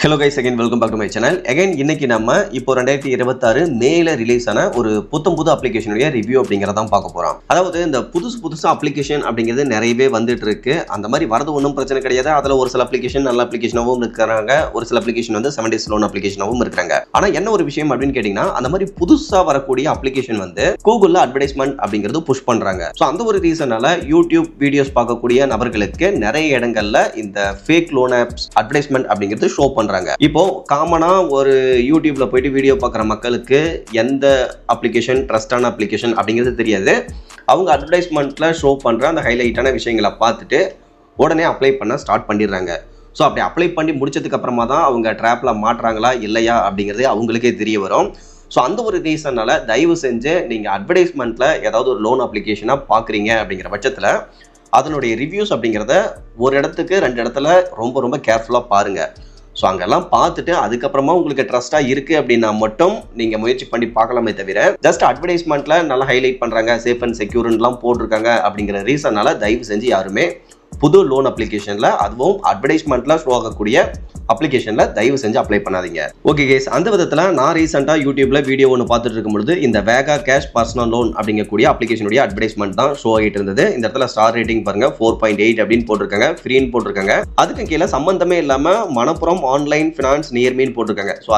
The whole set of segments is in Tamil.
Hello guys, again welcome back to my channel. Again இன்னைக்கு நம்ம இப்போ 2026 மேல ரிலீஸ் ஆன ஒரு புது அப்ளிகேஷனுடைய ரிவ்யூ அப்படிங்கிறதான் பார்க்க போறோம். அதாவது இந்த புதுசு அப்ளிகேஷன் அப்படிங்கிறது நிறையவே வந்துட்டு இருக்கு. அந்த மாதிரி வரது ஒன்றும் பிரச்சனை கிடையாது. அதுல ஒரு சில அப்ளிகேஷன் நல்ல அப்ளிகேஷனாகவும் இருக்கிறாங்க, ஒரு சில அப்ளிகேஷன் வந்து 7 days லோன் அப்ளிகேஷனாகவும் இருக்கிறாங்க. ஆனா என்ன ஒரு விஷயம் அப்படின்னு கேட்டீங்கன்னா, அந்த மாதிரி புதுசா வரக்கூடிய அப்ளிகேஷன் வந்து கூகுள்ல அட்வர்டைஸ்மெண்ட் அப்படிங்கிறது புஷ் பண்றாங்க. ஸோ அந்த ஒரு ரீசனால யூடியூப் வீடியோஸ் பார்க்கக்கூடிய நபர்களுக்கு நிறைய இடங்கள்ல இந்த ஃபேக் லோன் ஆப்ஸ் அட்வர்டைஸ்மெண்ட் அப்படிங்கிறது ஷோ பண்றாங்க. இப்போ காமனா ஒரு யூடியூப்ல போயிட்டு வீடியோ பார்க்குற மக்களுக்கு எந்த அப்ளிகேஷன் ட்ரஸ்டான அப்ளிகேஷன் அப்படிங்கிறது தெரியாது. அவங்க அட்வர்டைஸ்மெண்ட்ல ஷோ பண்ற அந்த ஹைலைட்டான விஷயங்களை பார்த்துட்டு உடனே அப்ளை பண்ண ஸ்டார்ட் பண்ணிடுறாங்க. ஸோ அப்படி அப்ளை பண்ணி முடிச்சதுக்கு அப்புறமா தான் அவங்க ட்ராப்ல மாட்டுறாங்களா இல்லையா அப்படிங்கிறது அவங்களுக்கே தெரிய வரும். ஸோ அந்த ஒரு ரீசனால தயவு செஞ்சு நீங்கள் அட்வர்டைஸ்மெண்ட்ல ஏதாவது ஒரு லோன் அப்ளிகேஷனாக பார்க்குறீங்க அப்படிங்கிற பட்சத்தில் அதனுடைய ரிவ்யூஸ் அப்படிங்கிறத ஒரு இடத்துக்கு 2 இடத்துல ரொம்ப கேர்ஃபுல்லாக பாருங்கள். ஸோ அங்கெல்லாம் பார்த்துட்டு அதுக்கப்புறமா உங்களுக்கு ட்ரஸ்ட்டாக இருக்குது அப்படின்னா மட்டும் நீங்கள் முயற்சி பண்ணி பார்க்கலாமே தவிர ஜஸ்ட் அட்வர்டைஸ்மெண்ட்டில் நல்லா ஹைலைட் பண்ணுறாங்க, சேஃப் அண்ட் செக்யூர்லாம் போட்டிருக்காங்க அப்படிங்கிற ரீசனால தயவு செஞ்சு யாருமே புது லோன் அப்ளிகேஷனில் அதுவும் அட்வர்டைஸ்மெண்ட்டில் ஷோ ஆகக்கூடிய அப்ளிகேஷனில் தயவு செஞ்சு அப்ளை பண்ணாதீங்க. ஓகே கேஸ், அந்த விதத்தில் நான் ரீசெண்டாக யூடியூப்ல வீடியோ ஒன்று பார்த்துட்டு இருக்கும்பொழுது இந்த வேகா கேஷ் பர்சனல் லோன் அப்படிங்கக்கூடிய அப்ளிகேஷனுடைய அட்வர்டைஸ்மெண்ட் தான் ஷோ ஆகிட்டு இருந்தது. இந்த இடத்துல ஸ்டார் ரேட்டிங் பாருங்க 4.8 அப்படின்னு போட்டிருக்காங்க, ஃப்ரீன்னு போட்டிருக்காங்க. அதுக்கு கீழே சம்பந்தமே இல்லாமல் மணப்புறம் ஆன்லைன் ஃபினான்ஸ் நியர்மீன் போட்டிருக்காங்க. ஸோ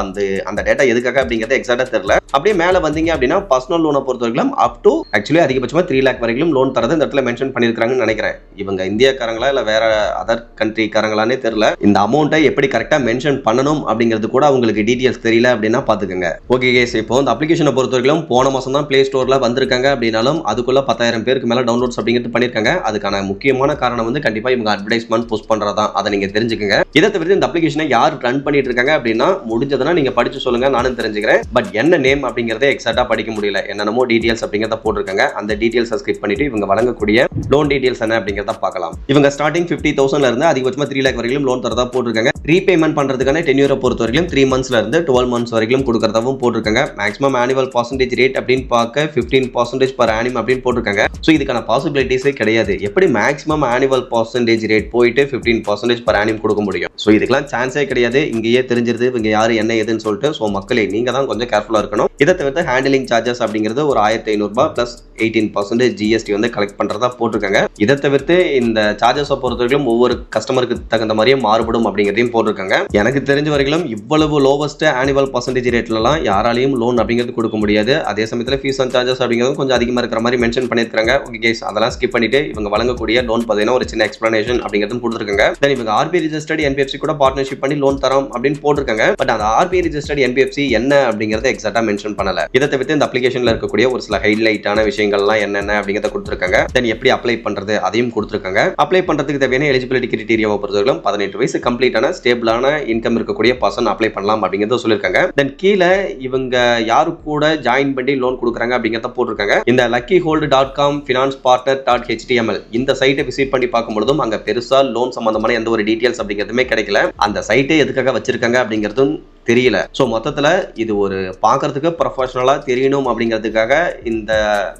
அந்த டேட்டா எதுக்காக அப்படிங்கிறது எக்ஸாக்டாக தெரியல. அப்படியே மேலே வந்தீங்க அப்படின்னா பர்சனல் லோனை பொறுத்தவரைக்கும் அப் டு ஆக்சுவலி அதிகபட்சமாக 3 lakh வரைக்கும் லோன் தரது இந்த இடத்துல மென்ஷன் பண்ணியிருக்காங்கன்னு நினைக்கிறேன். இவங்க இந்தியாக்காரங்களா இல்லை வேற அதர் கண்ட்ரிக்காரங்களானே தெரியல. இந்த அமௌண்ட்டை எப்படி கரெக்டாக மென்ஷன் பண்ணணும் அப்படிங்கிறது கூட அவங்களுக்கு டீடைல்ஸ் தெரியல அப்படின்னா பார்த்துக்கோங்க. ஓகே கேஸ், இப்போ இந்த அப்ளிகேஷனை பொறுத்தவரைக்கும் போன மாதம் தான் ப்ளே ஸ்டோரில் வந்திருக்காங்க அப்படின்னாலும் அதுக்குள்ள 10,000 பேருக்கு மேலே டவுன்லோட்ஸ் அப்படிங்கிறது பண்ணியிருக்காங்க. அதுக்கான முக்கியமான காரணம் வந்து கண்டிப்பாக இவங்க அட்வர்டைஸ்மெண்ட் புஷ் பண்ணுறதா, அதை நீங்கள் தெரிஞ்சுக்கங்க. இதை தவிர்த்து இந்த அப்ளிகேஷனை யார் ரன் பண்ணிட்டு இருக்காங்க அப்படின்னா முடிஞ்சதுன்னா நீங்கள் படிச்சு சொல்லுங்க, நானும் தெரிஞ்சுக்கிறேன். பட் என்ன நேம் அப்படிங்கிறத எக்ஸாக்டாக படிக்க முடியல, என்னென்னமோ டீடைல்ஸ் அப்படிங்கிறத போட்டிருக்காங்க. அந்த டீடைல்ஸை ஸ்கிப் பண்ணிட்டு இவங்க வழங்கக்கூடிய லோன் டீடைல்ஸ் என்ன அப்படிங்கிறத பார்க்கலாம். இவங்க ஸ்டார்டிங் 50,000 இருந்து அதிகபட்சமாக 3 lakh வரைக்கும் லோன் தரதா போட்டிருக்காங்க. ரீபேமெண்ட் பண்றதுக்கான டென்யூரை பொறுத்த வரைக்கும் 3 monthsல இருந்து 12 months வரைக்கும் கொடுக்கறதாவும் போட்டிருக்காங்க. மேக்ஸிமம் ஆனுவல் பர்சன்டேஜ் ரேட் அப்படின்னு பார்க்க 15% per annum அப்படின்னு போட்டிருக்காங்க. ஸோ இதுக்கான பாசிபிலிட்டிஸே கிடையாது. எப்படி மேக்ஸிமம் ஆனுவல் பர்சன்டேஜ் ரேட் போயிட்டு 15% per annum கொடுக்க முடியும்? ஸோ இதுக்கெல்லாம் சான்ஸே கிடையாது. இங்கேயே தெரிஞ்சிருது இவங்க யாரு என்ன ஏதுன்னு சொல்லிட்டு. ஸோ மக்களே நீங்க தான் கொஞ்சம் கேர்ஃபுல்லா இருக்கணும். இதை தவிர்த்து ஹேண்டிலிங் சார்ஜஸ் அப்படிங்கிறது ஒரு 1,500 ரூபாய் பிளஸ் 18% ஜிஎஸ்டி வந்து கலெக்ட் பண்றதா போட்டிருக்காங்க. இதை தவிர்த்து இந்த சார்ஜஸை பொறுத்தவரைக்கும் ஒவ்வொரு கஸ்டமருக்கு தகுந்த மாதிரியே மாறுபடும் அப்படிங்கிறதையும் போட்டிருக்காங்க. எனக்கு தெரிஞ்ச வரைக்கும் இவ்வளவு லோவஸ்ட் ஆனுவல் பர்சன்டேஜ் ரேட்லலாம் யாராலையும் லோன் அப்படிங்கிறது கொடுக்க முடியாது. அதே சமயத்தில் ஃபீஸ் அண்ட் சார்ஜஸ் அப்படிங்கிறது கொஞ்சம் அதிகமாக இருக்கிற மாதிரி மென்ஷன் பண்ணியிருக்காங்க. ஓகே கேஸ், அதெல்லாம் ஸ்கிப் பண்ணிட்டு இவங்க வழங்கக்கூடிய லோன் பார்த்தீங்கன்னா ஒரு சின்ன எக்ஸ்பிளனேஷன் அப்படிங்கிறது கொடுத்துருக்காங்க. தென் இவங்க ஆர்பிஐ ரிஜிஸ்டர்ட் என்பிஎஃப்சி கூட பார்ட்னர்ஷிப் பண்ணி லோன் தரோம் அப்படின்னு போட்டிருக்காங்க. பட் அந்த ஆர்பிஐ ரிஜிஸ்டர்ட் என்பிஎஃப்சி என்ன அப்படிங்கிறத எக்ஸாக்டா மென்ஷன் பண்ணல. இதை தவிர்த்து இந்த அப்ளிகேஷன்ல இருக்கக்கூடிய ஒரு சில ஹைலைட்டான விஷயங்கள்லாம் என்னென்ன அப்படிங்கிறத கொடுத்துருக்காங்க. தென் எப்படி அப்ளை பண்றது அதையும் கொடுத்துருக்காங்க. அப்ளை பண்றதுக்கு தேவையான எலிஜிபிலிட்டி கிரைட்டீரியாவை பொறுத்தவரைக்கும் 18 வயசு கம்ப்ளீட்டான ஸ்டேபிளான இன்கம் இருக்கக்கூடிய பர்சன் அப்ளை பண்ணலாம் அப்படிங்கிறத சொல்லியிருக்காங்க. தென் கீழே இவங்க யாரு கூட ஜாயின் பண்ணி லோன் கொடுக்குறாங்க அப்படிங்கிறத போட்டிருக்காங்க. இந்த luckyhold.com finance partner.html இந்த சைட்டை விசிட் பண்ணி பார்க்கும்போதும் அங்க பெருசா லோன் சம்பந்தமான எந்த ஒரு டீடைல்ஸ் அப்படிங்கிறதுமே கிடைக்கல. அந்த சைட்டை எதுக்காக வச்சிருக்காங்க அப்படிங்கிறதும் தெரியல. ஸோ மொத்தத்தில் இது ஒரு பார்க்கறதுக்கு ப்ரொஃபஷனலாக தெரியணும் அப்படிங்கிறதுக்காக இந்த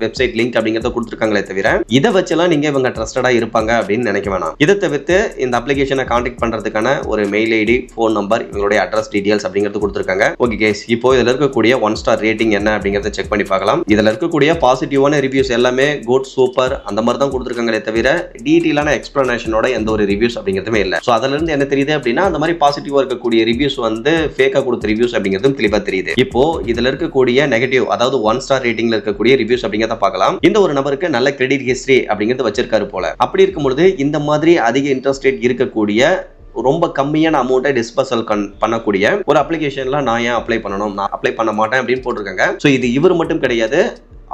வெப்சைட் லிங்க் அப்படிங்கிறத கொடுத்துருக்காங்களே தவிர இதை வச்செல்லாம் நீங்கள் இவங்க ட்ரஸ்டடாக இருப்பாங்க அப்படின்னு நினைக்க வேணாம். இதை தவிர்த்து இந்த அப்ளிகேஷனை கான்டாக்ட் பண்ணுறதுக்கான ஒரு மெயில் ஐடி, ஃபோன் நம்பர், இவங்களுடைய அட்ரஸ் டீடைல்ஸ் அப்படிங்கிறது கொடுத்துருக்காங்க. ஓகே கேஸ், இப்போ இதில் இருக்கக்கூடிய 1 star ரேட்டிங் என்ன அப்படிங்கிறத செக் பண்ணி பார்க்கலாம். இதில் இருக்கக்கூடிய பாசிட்டிவான ரிவ்யூஸ் எல்லாமே குட், சூப்பர் அந்த மாதிரி தான் கொடுத்துருக்காங்களே தவிர டீட்டெயிலான எக்ஸ்பிளனேஷனோட எந்த ஒரு ரிவ்யூஸ் அப்படிங்கிறதுமே இல்லை. ஸோ அதுல இருந்து என்ன தெரியுது அப்படின்னா அந்த மாதிரி பாசிட்டிவாக இருக்கக்கூடிய ரிவ்யூஸ் வந்து கொடுத்த ரிவ்யூஸ் அப்படிங்கிறதும் தெளிவா தெரியுது. இப்போ இதுல இருக்கக்கூடிய நெகட்டிவ், அதாவது 1 star ரேட்டிங்ல இருக்கக்கூடிய ரிவ்யூஸ் அப்படிங்கிறத பார்க்கலாம். இந்த ஒரு நபருக்கு நல்ல கிரெடிட் ஹிஸ்டரி அப்படிங்கிறது வச்சிருக்காரு போல. அப்படி இருக்கும்போது இந்த மாதிரி அதிக இன்ட்ரெஸ்ட் ரேட் இருக்கக்கூடிய ரொம்ப கம்மியான அமௌண்ட்டை டிஸ்பர்சல் பண்ணக்கூடிய ஒரு அப்ளிகேஷன்ல நான் ஏன் அப்ளை பண்ணணும், நான் அப்ளை பண்ண மாட்டேன் அப்படின்னு போட்டிருக்காங்க. ஸோ இது இவர் மட்டும் கிடையாது,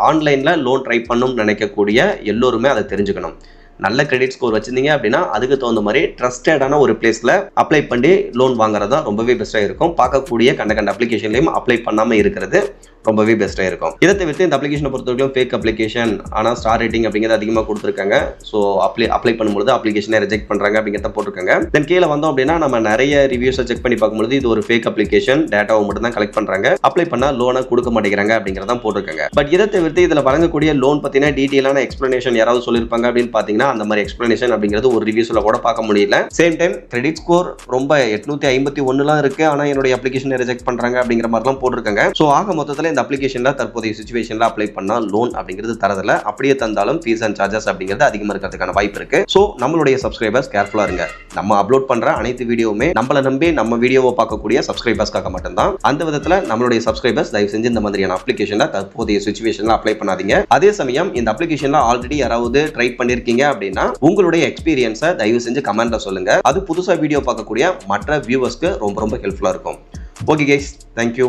ஆன்லைன்ல லோன் ட்ரை பண்ணணும்னு நினைக்கக்கூடிய எல்லோருமே அதை தெரிஞ்சுக்கணும். நல்ல கிரெடிட் ஸ்கோர் வச்சிருந்தீங்க அப்படின்னா அதுக்கு தகுந்த மாதிரி ட்ரஸ்டடான ஒரு பிளேஸ்ல அப்ளை பண்ணி லோன் வாங்குறது தான் ரொம்பவே பெஸ்ட்டாக இருக்கும். பார்க்கக்கூடிய கண்ட அப்ளிகேஷன்லையும் அப்ளை பண்ணாமல் இருக்கிறது ரொம்பவே பெஸ்ட்டாக இருக்கும். இதை தவிர்த்து இந்த அப்ளிகேஷனை பொறுத்தவரைக்கும் ஃபேக் அப்ளிகேஷன் ஆனால் ஸ்டார் ரேட்டிங் அப்படிங்கிறது அதிகமாக கொடுத்துருக்காங்க. ஸோ அப்ளை பண்ணும்போது அப்ளிகேஷனை ரிஜெக்ட் பண்ணுறாங்க அப்படிங்கிறத போட்டிருக்காங்க. தென் கீழே வந்தோம் அப்படின்னா நம்ம நிறைய ரிவ்யூஸை செக் பண்ணி பார்க்கும்போது இது ஒரு ஃபேக் அப்ளிகேஷன், டேட்டாவை மட்டும் தான் கலெக்ட் பண்ணுறாங்க, அப்ளை பண்ணால் லோனை கொடுக்க மாட்டேங்கிறாங்க அப்படிங்கிறத போட்டிருக்காங்க. பட் இதை தவிர்த்து இதில் வழங்கக்கூடிய லோன் பற்றின டீட்டெயிலான எக்ஸ்பிளனேஷன் யாராவது சொல்லியிருப்பாங்க அப்படின்னு பார்த்தீங்கன்னா அந்த மாதிரி எக்ஸ்பிளனேஷன் அப்படிங்கிறது ஒரு ரிவ்யூஸில் கூட பார்க்க முடியல. சேம் டைம் கிரெடிட் ஸ்கோர் ரொம்ப 851 இருக்கு, ஆனால் என்னுடைய அப்ளிகேஷனை ரிஜெக்ட் பண்ணுறாங்க அப்படிங்கிற மாதிரிலாம் போட்டிருக்காங்க. ஸோ ஆக மொத்தத்தில் இந்த அப்ளிகேஷன்ல தற்போதைய சிச்சுவேஷன்ல அப்ளை பண்ணா லோன் அப்படிங்கிறது தரதில்ல. அப்படியே தந்தாலும் ஃபீஸ் அண்ட் சார்ஜஸ் அப்படிங்கிறது அதிகமாக இருக்கிறதுக்கான வாய்ப்பு இருக்கு. ஸோ நம்மளுடைய சப்ஸ்கிரைபர்ஸ் கேர்ஃபுல்லா இருங்க. நம்ம அப்லோட் பண்ற அனைத்து வீடியோவுமே நம்மளை நம்பி நம்ம வீடியோவை பார்க்கக்கூடிய சப்ஸ்கிரைபர்ஸ்க்காக மட்டும்தான். அந்த விதத்தில் நம்மளுடைய சப்ஸ்கிரைபர்ஸ் தயவு செஞ்சு இந்த மாதிரியான அப்ளிகேஷன்ல தற்போதைய சிச்சுவேஷன்ல அப்ளை பண்ணாதீங்க. அதே சமயம் இந்த அப்ளிகேஷன்ல ஆல்ரெடி யாராவது ட்ரை பண்ணிருக்கீங்க அப்படின்னா உங்களுடைய எக்ஸ்பீரியன்ஸை தயவு செஞ்சு கமெண்ட்ல சொல்லுங்க. அது புதுசா வீடியோ பார்க்கக்கூடிய மற்ற வியூவர்ஸ்க்கு ரொம்ப ரொம்ப ஹெல்ப்ஃபுல்லா இருக்கும். Okay guys, thank you.